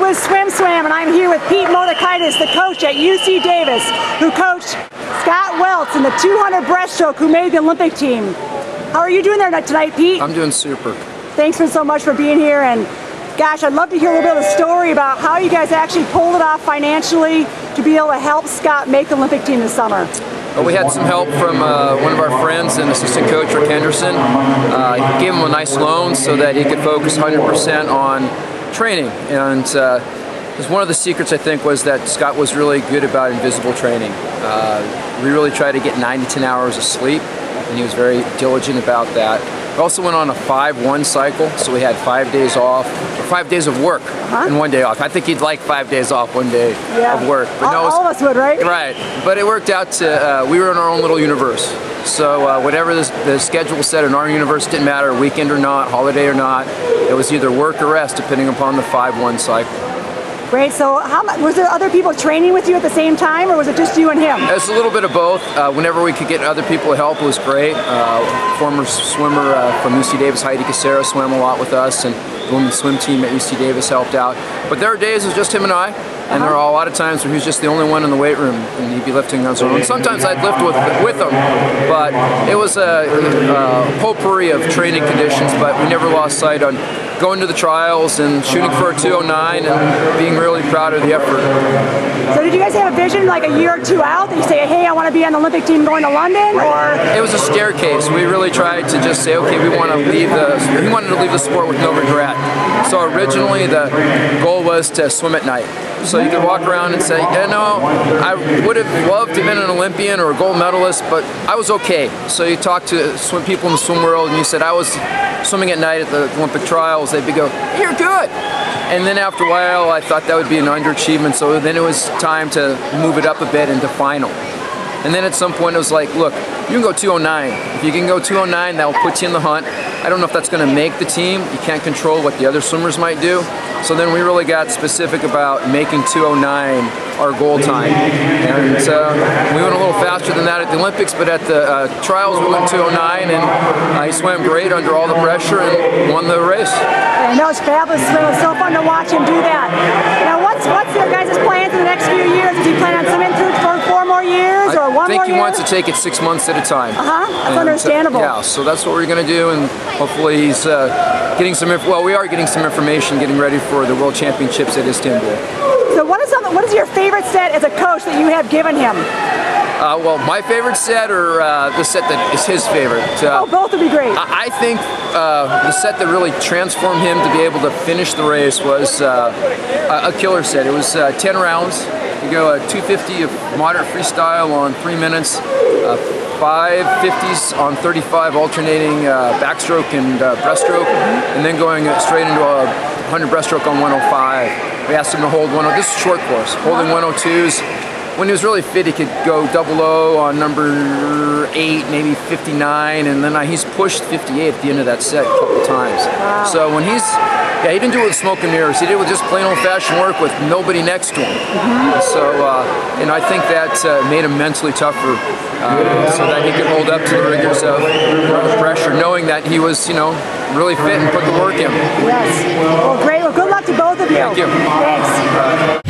is Swim Swam, and I'm here with Pete Motekaitis, the coach at UC Davis, who coached Scott Weltz in the 200 breaststroke, who made the Olympic team. How are you doing there tonight, Pete? I'm doing super. Thanks so much for being here, and gosh, I'd love to hear a little bit of the story about how you guys actually pulled it off financially to be able to help Scott make the Olympic team this summer. Well, we had some help from one of our friends and assistant coach, Rick Henderson. He gave him a nice loan so that he could focus 100% on training. And because one of the secrets, I think, was that Scott was really good about invisible training. We really tried to get 9 to 10 hours of sleep, and he was very diligent about that. We also went on a 5-1 cycle, so we had 5 days off, or 5 days of work and 1 day off. I think he'd like 5 days off, 1 day of work. But all of us would, right? Right, but it worked out to, we were in our own little universe. So whatever the schedule set in our universe, didn't matter, weekend or not, holiday or not, it was either work or rest depending upon the 5-1 cycle. Great. So was there other people training with you at the same time, or was it just you and him? It was a little bit of both. Whenever we could get other people to help, it was great. Former swimmer from UC Davis, Heidi Casera, swam a lot with us, and the women's swim team at UC Davis helped out. But there were days it was just him and I, and there were a lot of times where he was just the only one in the weight room, and he'd be lifting on his own. Sometimes I'd lift with him, but it was a potpourri of training conditions, but we never lost sight on going to the trials and shooting for a 209 and being really proud of the effort. So did you guys have a vision like a year or two out that you say, hey, I want to be on the Olympic team going to London? Or it was a staircase. We really tried to just say, okay, we wanted to leave the sport with no regret. So originally the goal was to swim at night. So you could walk around and say, you know, I would have loved to have been an Olympian or a gold medalist, but I was okay. So you talk to people in the swim world, and you said, I was swimming at night at the Olympic trials. They'd go, you're good. And then after a while, I thought that would be an underachievement, so then it was time to move it up a bit into final. And then at some point it was like, look, you can go 209. If you can go 209, that will put you in the hunt. I don't know if that's going to make the team. You can't control what the other swimmers might do. So then we really got specific about making 209 our goal time. And we went a little faster than that at the Olympics, but at the trials we went 209, and he swam great under all the pressure and won the race. And that was fabulous. It was so fun to watch him do that. Now what's your guys' plans in the next few years? Does he plan on swimming through for 4 more years or 1 more year? I think he wants to take it 6 months at a time. That's understandable. Yeah, so that's what we're going to do, and hopefully he's getting some, we are getting some information, getting ready for the World Championships at Istanbul. So what is your favorite set as a coach that you have given him? Well, my favorite set, or the set that is his favorite? Both would be great. I think the set that really transformed him to be able to finish the race was a killer set. It was 10 rounds. You go 250 of moderate freestyle on 3 minutes, 550s on 35 alternating backstroke and breaststroke, and then going straight into a 100 breaststroke on 105. We asked him to hold this is a short course, holding 102s. When he was really fit, he could go 00 on number 8, maybe 59, and then he's pushed 58 at the end of that set a couple times. Wow. So when he didn't do it with smoke and mirrors. He did it with just plain old-fashioned work with nobody next to him. So, and I think that made him mentally tougher, so that he could hold up to the rigors of the pressure, knowing that he was, really fit and put the work in. Yes. Well, great. Well, good luck to both of you. Thank you. Thanks.